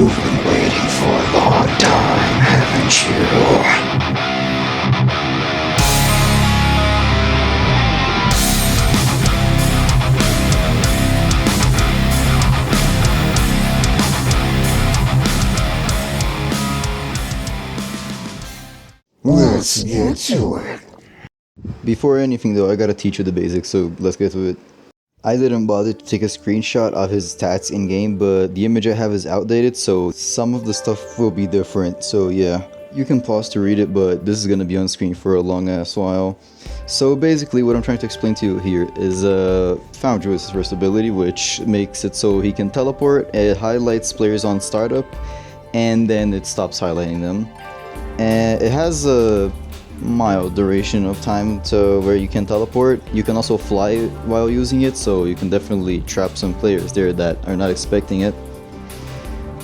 You've been waiting for a long time, haven't you? Let's get to it. Before anything though, I gotta teach you the basics, so let's get to it. I didn't bother to take a screenshot of his stats in-game, but the image I have is outdated, so some of the stuff will be different, so yeah. You can pause to read it, but this is gonna be on screen for a long ass while. So basically what I'm trying to explain to you here is Foundry's first ability, which makes it so he can teleport, it highlights players on startup, and then it stops highlighting them. And it has a mild duration of time to where you can teleport. You can also fly while using it, so you can definitely trap some players there that are not expecting it.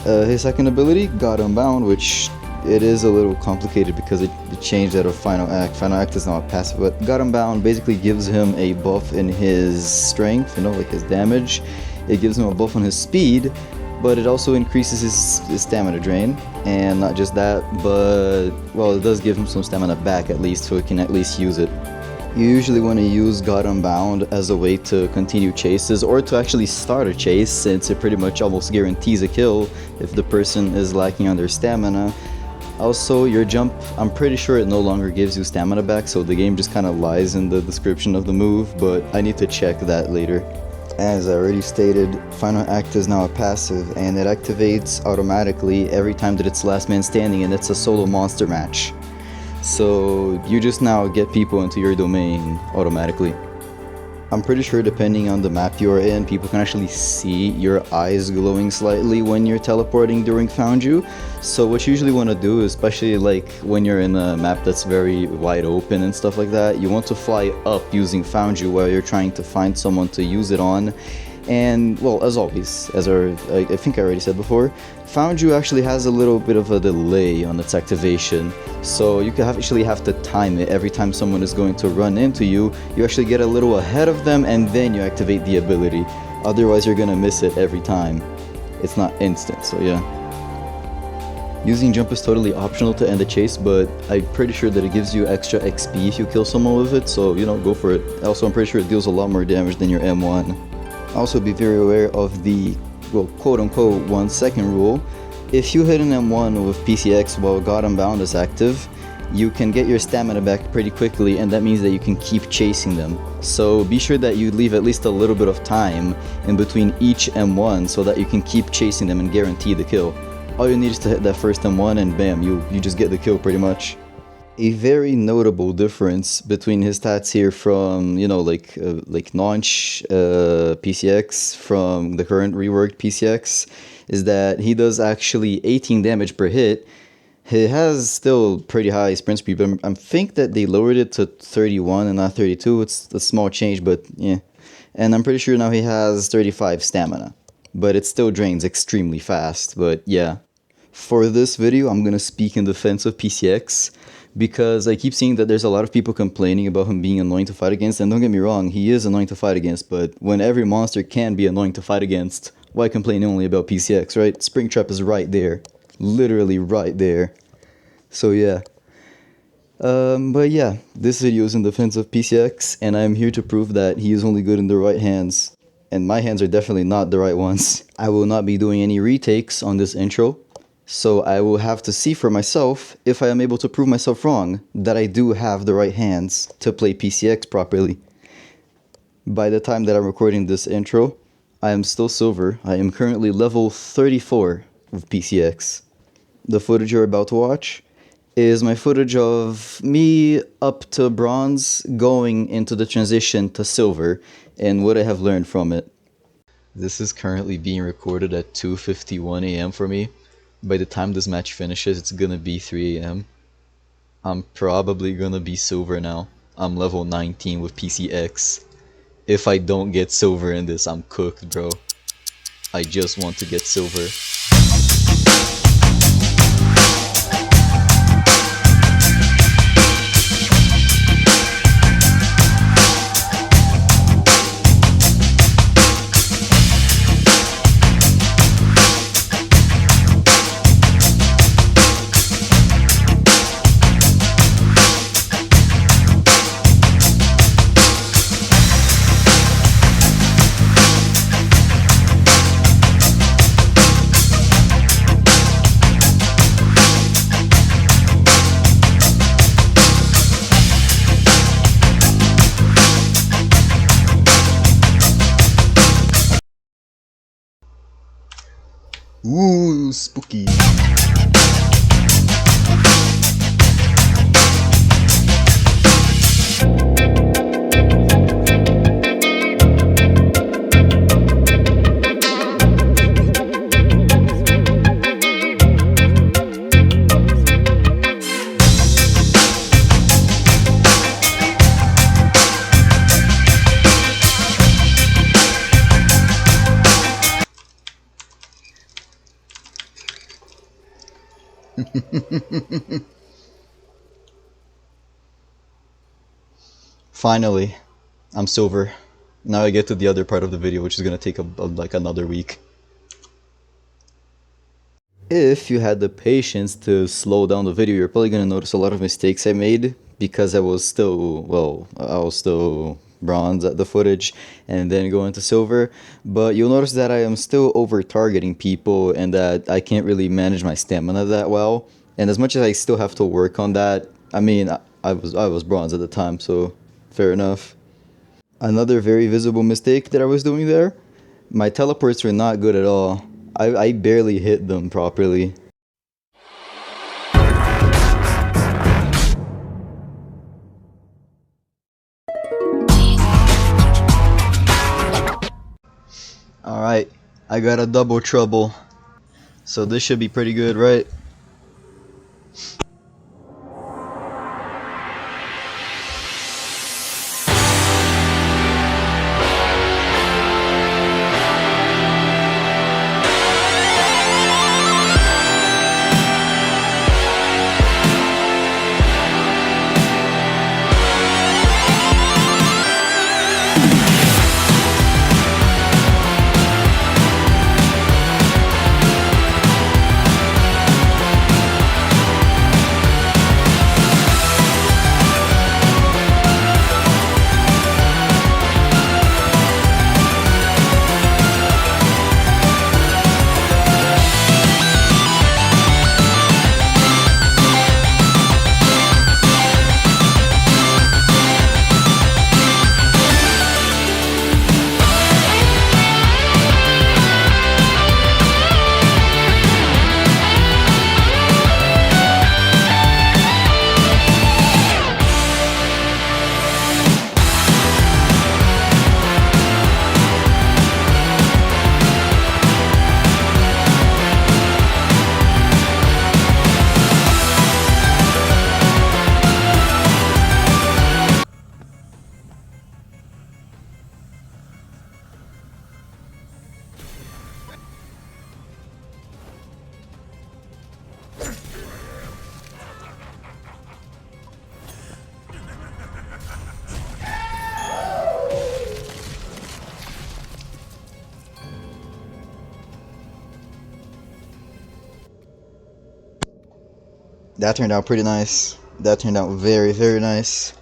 His second ability, God Unbound, which it is a little complicated because it changed out of Final Act. Final Act is not passive, but God Unbound basically gives him a buff in his strength, you know, like his damage. It gives him a buff on his speed, but it also increases his stamina drain. And not just that, but, well, it does give him some stamina back at least, so he can at least use it. You usually want to use God Unbound as a way to continue chases, or to actually start a chase, since it pretty much almost guarantees a kill if the person is lacking on their stamina. Also, your jump, I'm pretty sure it no longer gives you stamina back, so the game just kind of lies in the description of the move, but I need to check that later. As I already stated, Final Act is now a passive, and it activates automatically every time that it's last man standing, and it's a solo monster match. So you just now get people into your domain automatically. I'm pretty sure depending on the map you are in, people can actually see your eyes glowing slightly when you're teleporting during Found You. So what you usually want to do, especially like when you're in a map that's very wide open and stuff like that, you want to fly up using Found You while you're trying to find someone to use it on. And, well, as always, as I think I already said before, Found You actually has a little bit of a delay on its activation. So you actually have to time it. Every time someone is going to run into you, you actually get a little ahead of them and then you activate the ability. Otherwise, you're gonna miss it every time. It's not instant, so yeah. Using jump is totally optional to end the chase, but I'm pretty sure that it gives you extra XP if you kill someone with it, so, you know, go for it. Also, I'm pretty sure it deals a lot more damage than your M1. Also, be very aware of the, well, quote-unquote 1 second rule. If you hit an M1 with PCX while God Unbound is active, you can get your stamina back pretty quickly, and that means that you can keep chasing them. So be sure that you leave at least a little bit of time in between each M1 so that you can keep chasing them and guarantee the kill. All you need is to hit that first M1 and bam, you just get the kill pretty much. A very notable difference between his stats here from, you know, like launch PCX from the current reworked PCX is that he does actually 18 damage per hit. He has still pretty high sprint speed, but I think that they lowered it to 31 and not 32. It's a small change, but yeah. And I'm pretty sure now he has 35 stamina, but it still drains extremely fast, but yeah. For this video, I'm gonna speak in defense of PCX, because I keep seeing that there's a lot of people complaining about him being annoying to fight against, and don't get me wrong, he is annoying to fight against, but when every monster can be annoying to fight against, why complain only about PCX, right? Springtrap is right there. Literally right there. So yeah. But yeah, this video is in defense of PCX, and I'm here to prove that he is only good in the right hands. And my hands are definitely not the right ones. I will not be doing any retakes on this intro. So I will have to see for myself if I am able to prove myself wrong that I do have the right hands to play PCX properly. By the time that I'm recording this intro, I am still silver. I am currently level 34 with PCX. The footage you're about to watch is my footage of me up to bronze going into the transition to silver and what I have learned from it. This is currently being recorded at 2:51 a.m. for me. By the time this match finishes, it's gonna be 3 a.m. I'm probably gonna be silver now. I'm level 19 with PCX. If I don't get silver in this, I'm cooked, bro. I just want to get silver. Ooh, spooky. Finally, I'm silver. Now I get to the other part of the video, which is gonna take like another week. If you had the patience to slow down the video, you're probably gonna notice a lot of mistakes I made because I was still, well, I was still bronze at the footage and then go into silver. But you'll notice that I am still over targeting people and that I can't really manage my stamina that well. And as much as I still have to work on that, I mean, I was bronze at the time, so fair enough. Another very visible mistake that I was doing there, my teleports were not good at all. I barely hit them properly. Alright, I got a double trouble. So this should be pretty good, right? That turned out pretty nice. That turned out very, very nice.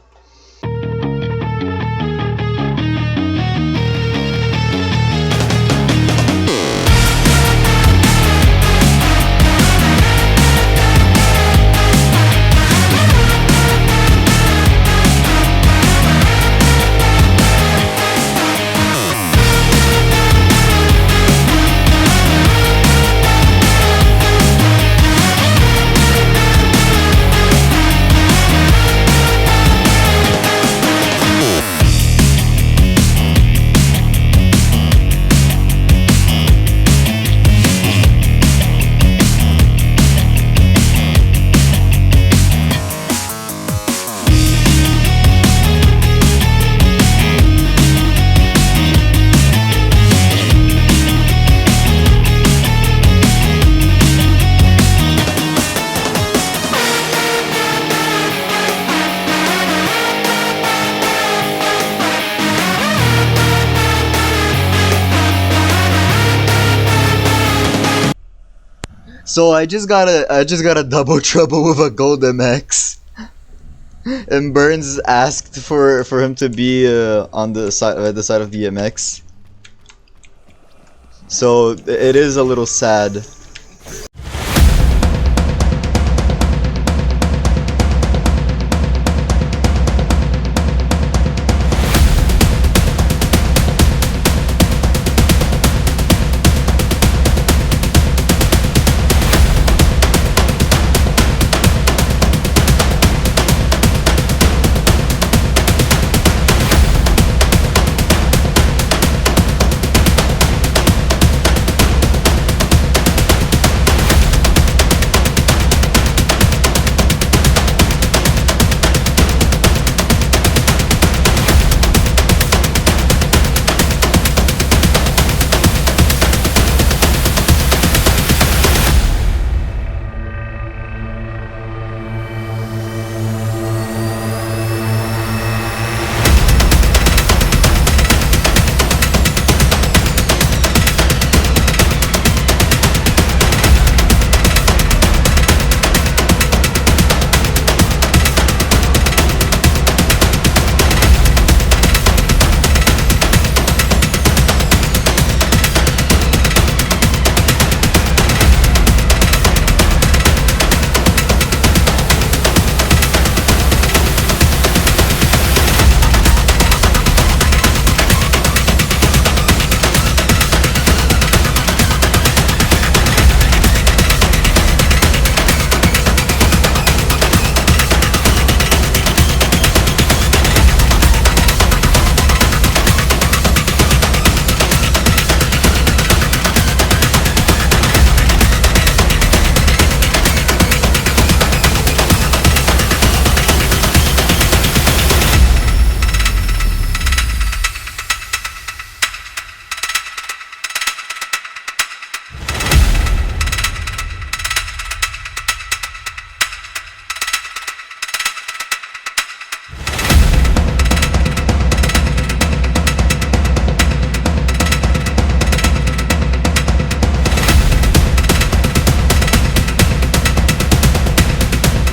So I just got a double trouble with a gold MX, and Burns asked for him to be on the side of the MX. So it is a little sad.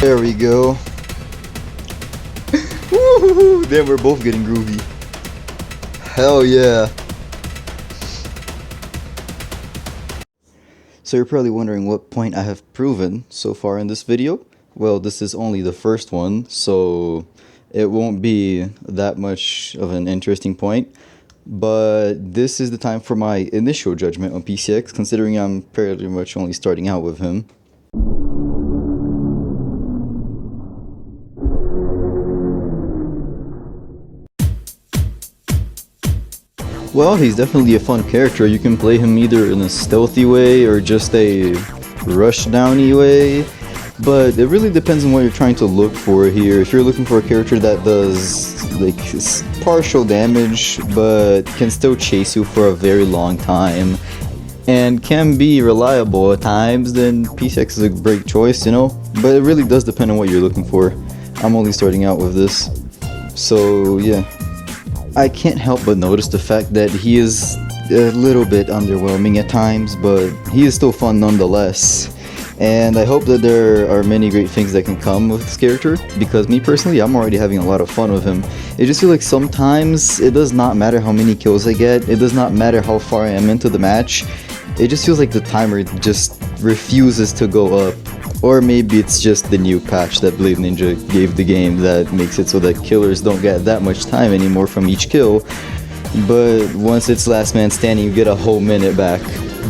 There we go. Woo-hoo-hoo. Damn, we're both getting groovy. Hell yeah. So you're probably wondering what point I have proven so far in this video. Well, this is only the first one, so it won't be that much of an interesting point. But this is the time for my initial judgment on PCX, considering I'm pretty much only starting out with him. Well, he's definitely a fun character. You can play him either in a stealthy way or just a rush-downy way. But it really depends on what you're trying to look for here. If you're looking for a character that does like partial damage but can still chase you for a very long time and can be reliable at times, then PCX is a great choice, you know? But it really does depend on what you're looking for. I'm only starting out with this. So yeah. I can't help but notice the fact that he is a little bit underwhelming at times, but he is still fun nonetheless. And I hope that there are many great things that can come with this character, because me personally, I'm already having a lot of fun with him. It just feels like sometimes it does not matter how many kills I get, it does not matter how far I am into the match, it just feels like the timer just refuses to go up. Or maybe it's just the new patch that Blade Ninja gave the game that makes it so that killers don't get that much time anymore from each kill. But once it's last man standing, you get a whole minute back.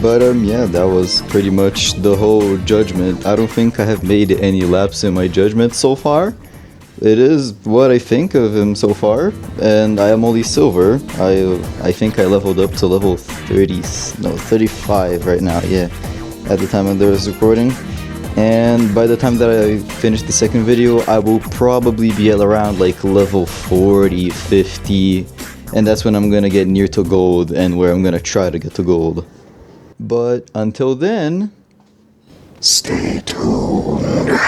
But yeah, that was pretty much the whole judgment. I don't think I have made any lapse in my judgment so far. It is what I think of him so far, and I am only silver. I think I leveled up to level 35 right now, yeah, at the time of this recording. And by the time that I finish the second video, I will probably be at around like level 40, 50, and that's when I'm gonna get near to gold and where I'm gonna try to get to gold. But until then, Stay tuned.